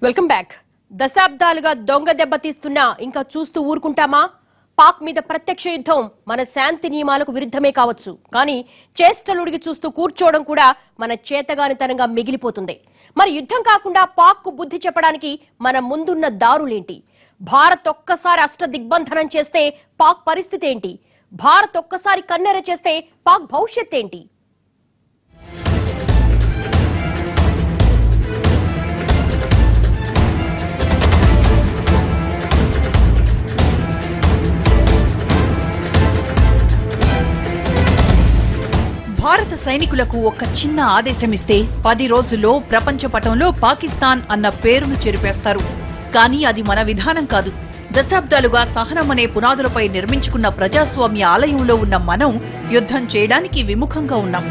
Welcome back. దశాబ్దాలుగా దొంగ దెబ్బతీస్తున్నా ఇంకా చూస్తూ ఊరుకుంటామా? పాక్ మీద ప్రత్యక్ష యుద్ధం మన శాంతి నియమాలకు విరుద్ధమే కావచ్చు, కానీ చేష్టలుడిగి చూస్తూ కూర్చోవడం కూడా మన చేతగానితనంగా మిగిలిపోతుంది. మరి యుద్ధం కాకుండా పాక్ కు బుద్ధి చెప్పడానికి మన ముందున్న దారులేంటి? భారత్ ఒక్కసారి అష్ట దిగ్బంధనం చేస్తే పాక్ పరిస్థితి ఏంటి? భారత్ ఒక్కసారి కన్నెర చేస్తే పాక్ భవిష్యత్ ఏంటి? భారత సైనికులకు ఒక చిన్న ఆదేశమిస్తే 10 రోజుల్లో ప్రపంచ పటంలో పాకిస్తాన్ అన్న పేరును చెరిపేస్తారు. కానీ అది మన విధానం కాదు. దశాబ్దాలుగా సహనం అనే పునాదులపై నిర్మించుకున్న ప్రజాస్వామ్య ఆలయంలో ఉన్న మనం యుద్ధం చేయడానికి విముఖంగా ఉన్నాం.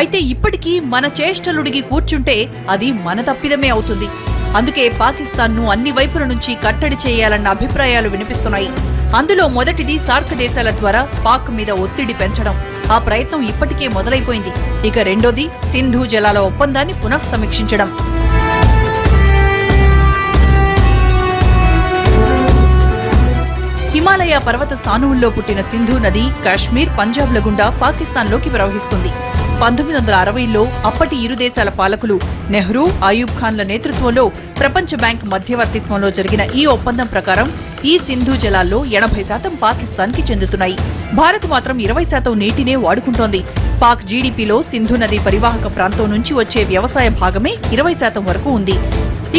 అయితే ఇప్పటికీ మన చేష్టలుడిగి కూర్చుంటే అది మన తప్పిదమే అవుతుంది. అందుకే పాకిస్తాన్ను అన్ని వైపుల నుంచి కట్టడి చేయాలన్న అభిప్రాయాలు వినిపిస్తున్నాయి. అందులో మొదటిది సార్క్ దేశాల ద్వారా పాక్ మీద ఒత్తిడి పెంచడం. ఆ ప్రయత్నం ఇప్పటికే మొదలైపోయింది. ఇక రెండోది సింధు జలాల ఒప్పందాన్ని పునఃసమీక్షించడం. హిమాలయ పర్వత సానువుల్లో పుట్టిన సింధు నది కాశ్మీర్, పంజాబ్ల గుండా పాకిస్తాన్లోకి ప్రవహిస్తుంది. 1960లో అప్పటి ఇరు దేశాల పాలకులు నెహ్రూ, అయూబ్ ఖాన్ల నేతృత్వంలో ప్రపంచ బ్యాంక్ మధ్యవర్తిత్వంలో జరిగిన ఈ ఒప్పందం ప్రకారం ఈ సింధు జలాల్లో 80% పాకిస్తాన్ కి చెందుతున్నాయి. భారత్ మాత్రం 20% నీటినే వాడుకుంటోంది. పాక్ జీడీపీలో సింధు నది పరివాహక ప్రాంతం నుంచి వచ్చే వ్యవసాయ భాగమే 20% వరకు ఉంది.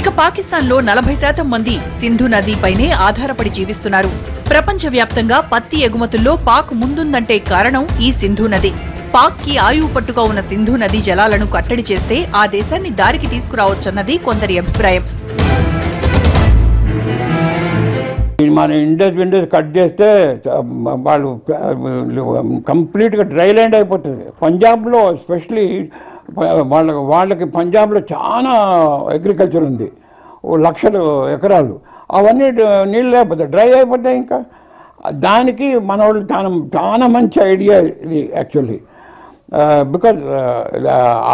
ఇక పాకిస్తాన్లో 40% మంది సింధు నదిపైనే ఆధారపడి జీవిస్తున్నారు. ప్రపంచవ్యాప్తంగా పత్తి ఎగుమతుల్లో పాక్ ముందుందంటే కారణం ఈ సింధు నది. పాక్ కి ఆయువు పట్టుగా ఉన్న సింధు నది జలాలను కట్టడి చేస్తే ఆ దేశాన్ని దారికి తీసుకురావచ్చన్నది కొందరి అభిప్రాయం. మన ఇండస్ కట్ చేస్తే వాళ్ళు కంప్లీట్గా డ్రై ల్యాండ్ అయిపోతుంది. పంజాబ్లో ఎస్పెషలీ వాళ్ళకి పంజాబ్లో చాలా అగ్రికల్చర్ ఉంది, లక్షలు ఎకరాలు. అవన్నీ నీళ్ళు అయిపోతాయి, డ్రై అయిపోతాయి. ఇంకా దానికి మన వాళ్ళు చాలా మంచి ఐడియా ఇది యాక్చువల్లీ. బికాజ్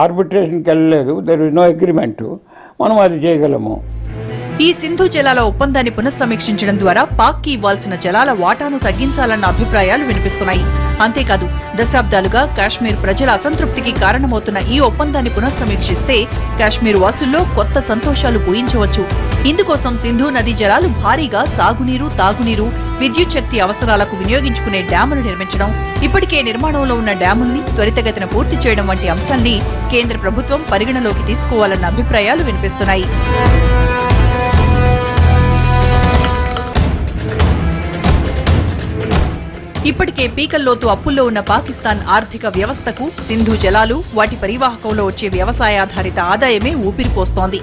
ఆర్బిట్రేషన్కి వెళ్ళలేదు, దెర్ ఇస్ నో అగ్రిమెంట్, మనం అది చేయగలము. ఈ సింధు జలాల ఒప్పందాన్ని పునఃసమీక్షించడం ద్వారా పాక్ కి ఇవ్వాల్సిన జలాల వాటాను తగ్గించాలన్న అభిప్రాయాలు వినిపిస్తున్నాయి. అంతేకాదు, దశాబ్దాలుగా కాశ్మీర్ ప్రజల అసంతృప్తికి కారణమవుతున్న ఈ ఒప్పందాన్ని పునఃసమీక్షిస్తే కాశ్మీర్ వాసుల్లో కొత్త సంతోషాలు పూయించవచ్చు. ఇందుకోసం సింధు నదీ జలాలు భారీగా సాగునీరు, తాగునీరు, విద్యుత్ శక్తి అవసరాలకు వినియోగించుకునే డ్యాములు నిర్మించడం, ఇప్పటికే నిర్మాణంలో ఉన్న డ్యాముల్ని త్వరితగతిన పూర్తి చేయడం వంటి అంశాల్ని కేంద్ర ప్రభుత్వం పరిగణలోకి తీసుకోవాలన్న అభిప్రాయాలు వినిపిస్తున్నాయి. ఇప్పటికే పీకల్లోతు అప్పుల్లో ఉన్న పాకిస్తాన్ ఆర్థిక వ్యవస్థకు సింధు జలాలు, వాటి పరివాహకంలో వచ్చే వ్యవసాయాధారిత ఆదాయమే ఊపిరిపోస్తోంది.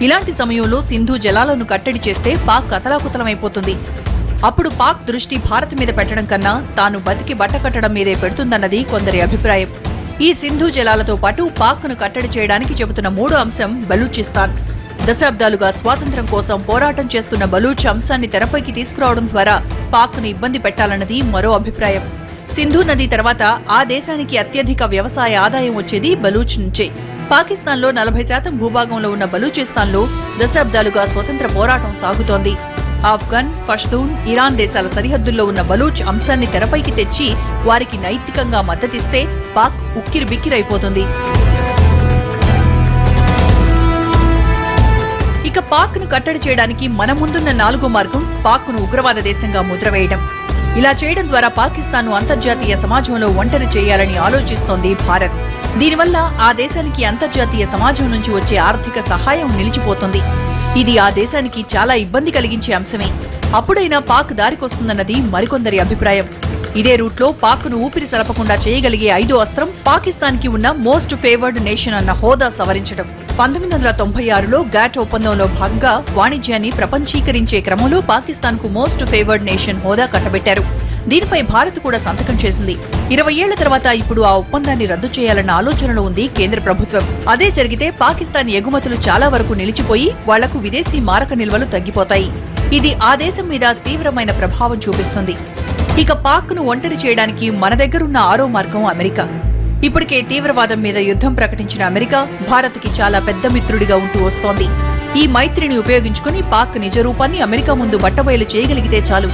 ఇలాంటి సమయంలో సింధు జలాలను కట్టడి చేస్తే పాక్ అతలాకుతలమైపోతుంది. అప్పుడు పాక్ దృష్టి భారత్ మీద పెట్టడం కన్నా తాను బతికి బట్టకట్టడం మీదే పెడుతుందన్నది కొందరి అభిప్రాయం. ఈ సింధు జలాలతో పాటు పాక్ను కట్టడి చేయడానికి చెబుతున్న మూడో అంశం బలూచిస్తాన్. దశాబ్దాలుగా స్వాతంత్ర్యం కోసం పోరాటం చేస్తున్న బలూచ్ అంశాన్ని తెరపైకి తీసుకురావడం ద్వారా పాక్ను ఇబ్బంది పెట్టాలన్నది మరో అభిప్రాయం. సింధు నది తర్వాత ఆ దేశానికి అత్యధిక వ్యవసాయ ఆదాయం వచ్చేది బలూచ్ నుంచే. పాకిస్తాన్లో 40% భూభాగంలో ఉన్న బలూచిస్తాన్లో దశాబ్దాలుగా స్వతంత్ర పోరాటం సాగుతోంది. ఆఫ్ఘన్, పష్తూన్, ఇరాన్ దేశాల సరిహద్దుల్లో ఉన్న బలూచ్ అంశాన్ని తెరపైకి తెచ్చి వారికి నైతికంగా మద్దతిస్తే పాక్ ఉక్కిరిబిక్కిరైపోతుంది. ఇక పాక్ను కట్టడి చేయడానికి మన ముందున్న 4వ మార్గం పాక్ను ఉగ్రవాద దేశంగా ముద్రవేయడం. ఇలా చేయడం ద్వారా పాకిస్తాన్ను అంతర్జాతీయ సమాజంలో ఒంటరి చేయాలని ఆలోచిస్తోంది భారత్. దీనివల్ల ఆ దేశానికి అంతర్జాతీయ సమాజం నుంచి వచ్చే ఆర్థిక సహాయం నిలిచిపోతుంది. ఇది ఆ దేశానికి చాలా ఇబ్బంది కలిగించే అంశమే. అప్పుడైనా పాక్ దారికొస్తుందన్నది మరికొందరి అభిప్రాయం. ఇదే రూట్లో పాక్ను ఊపిరి సలపకుండా చేయగలిగే 5వ అస్త్రం పాకిస్తాన్ కి ఉన్న మోస్ట్ ఫేవర్డ్ నేషన్ అన్న హోదా సవరించడం. 1996లో గాట్ ఒప్పందంలో భాగంగా వాణిజ్యాన్ని ప్రపంచీకరించే క్రమంలో పాకిస్తాన్ కు మోస్ట్ ఫేవర్డ్ నేషన్ హోదా కట్టబెట్టారు. దీనిపై భారత్ కూడా సంతకం చేసింది. 20 ఏళ్ల తర్వాత ఇప్పుడు ఆ ఒప్పందాన్ని రద్దు చేయాలన్న ఆలోచనలో ఉంది కేంద్ర ప్రభుత్వం. అదే జరిగితే పాకిస్తాన్ ఎగుమతులు చాలా వరకు నిలిచిపోయి వాళ్లకు విదేశీ మారక నిల్వలు తగ్గిపోతాయి. ఇది ఆ దేశం మీద తీవ్రమైన ప్రభావం చూపిస్తుంది. ఇక పాక్ను ఒంటరి చేయడానికి మన దగ్గరున్న 6వ మార్గం అమెరికా. ఇప్పటికే తీవ్రవాదం మీద యుద్ధం ప్రకటించిన అమెరికా భారత్కి చాలా పెద్ద మిత్రుడిగా ఉంటూ వస్తోంది. ఈ మైత్రిని ఉపయోగించుకుని పాక్ నిజ రూపాన్ని అమెరికా ముందు బట్టబయలు చేయగలిగితే చాలు.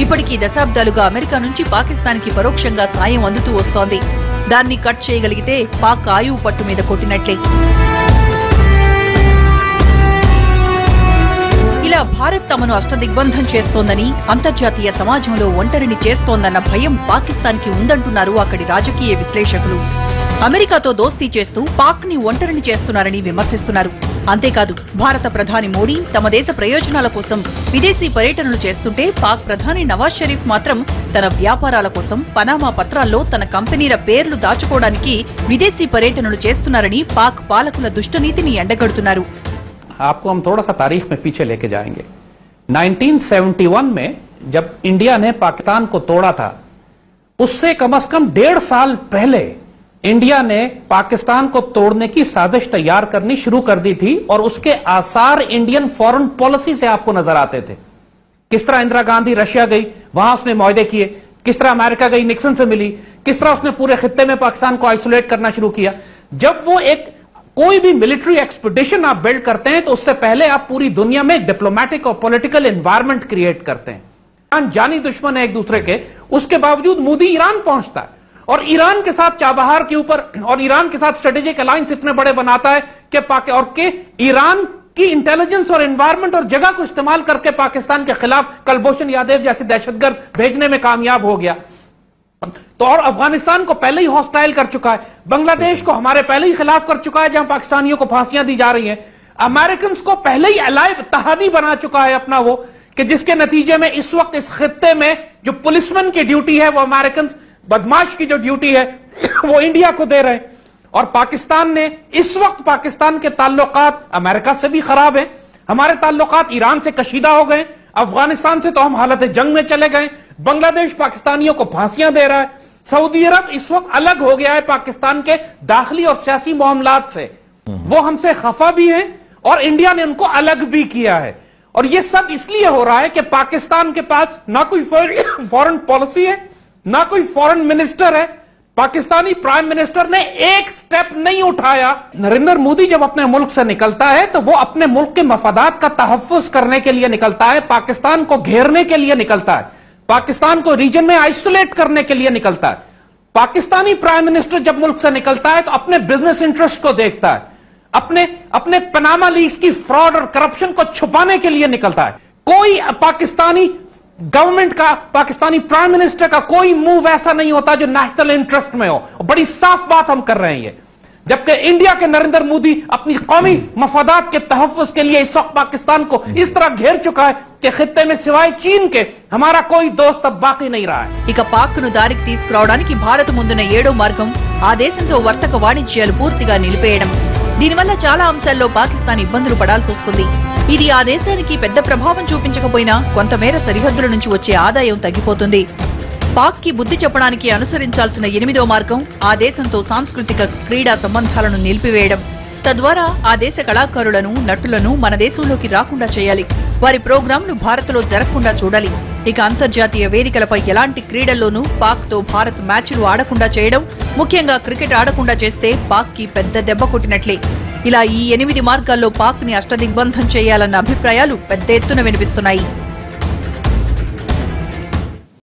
ఇప్పటికీ దశాబ్దాలుగా అమెరికా నుంచి పాకిస్తాన్కి పరోక్షంగా సాయం అందుతూ వస్తోంది. దాన్ని కట్ చేయగలిగితే పాక్ ఆయువు పట్టు మీద కొట్టినట్లే. ఇలా భారత్ తమను అష్టదిగ్బంధం చేస్తోందని, అంతర్జాతీయ సమాజంలో ఒంటరిని చేస్తోందన్న భయం పాకిస్తాన్కి ఉందంటున్నారు అక్కడి రాజకీయ విశ్లేషకులు. అమెరికాతో దోస్తీ చేస్తూ పాక్ ని ఒంటరిని చేస్తున్నారని విమర్శిస్తున్నారు. అంతేకాదు, భారత ప్రధాని మోడీ తమ దేశ ప్రయోజనాల కోసం విదేశీ పర్యటనలు చేస్తుంటే పాక్ ప్రధాని నవాజ్ షరీఫ్ మాత్రం తన వ్యాపారాల కోసం పనామా పత్రాల్లో తన కంపెనీల పేర్లు దాచుకోవడానికి విదేశీ పర్యటనలు చేస్తున్నారని పాక్ పాలకుల దుష్టనీతిని ఎండగడుతున్నారు. आपको हम थोड़ा सा तारीख में पीछे लेके जाएंगे। 1971 में जब इंडिया ने पाकिस्तान को तोड़ा था, उससे कम से कम 1.5 साल पहले इंडिया ने पाकिस्तान को तोड़ने की साजिश तैयार करनी शुरू कर दी थी और उसके आसार इंडियन फॉरेन पॉलिसी से आपको नजर आते थे। किस तरह इंदिरा गांधी रशिया गई, वहां उसने मुआहदे किए, किस तरह अमेरिका गई निक्सन से मिली, किस तरह उसने पूरे खित्ते में पाकिस्तान को आइसोलेट करना शुरू किया। जब वो एक कोई भी मिलिट्री एक्सपेडिशन आप बिल्ड करते हैं तो उससे पहले आप पूरी दुनिया में डिप्लोमेटिक और पॉलिटिकल एनवायरनमेंट क्रिएट करते हैं। जानी दुश्मन है एक दूसरे के, उसके बावजूद मोदी ईरान पहुंचता है और ईरान के साथ चाबहार के ऊपर और ईरान के साथ स्ट्रेटेजिक अलायंस इतने बड़े बनाता है कि ईरान की इंटेलिजेंस और एनवायरनमेंट और जगह को इस्तेमाल करके पाकिस्तान के खिलाफ कुलभूषण यादव जैसे दहशतगर्द भेजने में कामयाब हो गया। तो और अफगानिस्तान को पहले ही हॉस्टाइल कर चुका है, बांग्लादेश को हमारे पहले ही खिलाफ कर चुका है जहां पाकिस्तानियों को फांसियां दी जा रही हैं, अमेरिकन को पहले ही अलाय तहादी बना चुका है अपना वो, कि जिसके नतीजे में इस वक्त इस खित्ते में जो पुलिसमैन की ड्यूटी है वो अमेरिकन, बदमाश की जो ड्यूटी है वो इंडिया को दे रहे हैं। और पाकिस्तान ने इस वक्त पाकिस्तान के ताल्लुकात अमेरिका से भी खराब है, हमारे ताल्लुकात ईरान से कशीदा हो गए, अफगानिस्तान से तो हम हालत जंग में चले गए, बांग्लादेश पाकिस्तानियों को फांसियां दे रहा है, सऊदी अरब इस वक्त अलग हो गया है पाकिस्तान के दाखिली और सियासी मामलात से, वो हमसे खफा भी हैं और इंडिया ने उनको अलग भी किया है। और ये सब इसलिए हो रहा है कि पाकिस्तान के पास ना कोई फॉरेन पॉलिसी है, ना कोई फॉरेन मिनिस्टर है, पाकिस्तानी प्राइम मिनिस्टर ने एक स्टेप नहीं उठाया। नरेंद्र मोदी जब अपने मुल्क से निकलता है तो वो अपने मुल्क के मफादात का तहफ्फुज करने के लिए निकलता है, पाकिस्तान को घेरने के लिए निकलता है, पाकिस्तान को रीजन में आइसोलेट करने के लिए निकलता है। पाकिस्तानी प्राइम मिनिस्टर जब मुल्क से निकलता है तो अपने बिजनेस इंटरेस्ट को देखता है, अपने पनामा लीक्स की फ्रॉड और करप्शन को छुपाने के लिए निकलता है। कोई पाकिस्तानी गवर्नमेंट का, पाकिस्तानी प्राइम मिनिस्टर का कोई मूव ऐसा नहीं होता जो नेशनल इंटरेस्ट में हो। बड़ी साफ बात हम कर रहे हैं ये, जबकि इंडिया के नरेंद्र मोदी अपनी कौमी मफादात के तहफ्फुज के लिए इस वक्त पाकिस्तान को इस तरह घेर चुका है कि खित्ते में सिवाय चीन के हमारा कोई दोस्त अब बाकी नहीं रहा है। ఇక పాక్ను దారికి తీసుకురావడానికి భారత్ ముందున్న 7వ మార్గం ఆ దేశంతో వర్తక వాణిజ్యాలు పూర్తిగా నిలిపేయడం. దీనివల్ల చాలా అంశాల్లో పాకిస్తాన్ ఇబ్బందులు పడాల్సి వస్తుంది. ఇది ఆ దేశానికి పెద్ద ప్రభావం చూపించకపోయినా కొంతమేర సరిహద్దుల నుంచి వచ్చే ఆదాయం తగ్గిపోతుంది. పాక్ కి బుద్ధి చెప్పడానికి అనుసరించాల్సిన 8వ మార్గం ఆ దేశంతో సాంస్కృతిక క్రీడా సంబంధాలను నిలిపివేయడం. తద్వారా ఆ దేశ కళాకారులను, నటులను మన దేశంలోకి రాకుండా చేయాలి. వారి ప్రోగ్రాంలు భారత్లో జరగకుండా చూడాలి. ఇక అంతర్జాతీయ వేదికలపై ఎలాంటి క్రీడల్లోనూ పాక్ తో భారత్ మ్యాచ్లు ఆడకుండా చేయడం, ముఖ్యంగా క్రికెట్ ఆడకుండా చేస్తే పాక్ కి పెద్ద దెబ్బ కొట్టినట్లే. ఇలా ఈ 8 మార్గాల్లో పాక్ ని అష్టదిగ్బంధం చేయాలన్న అభిప్రాయాలు పెద్ద ఎత్తున వినిపిస్తున్నాయి.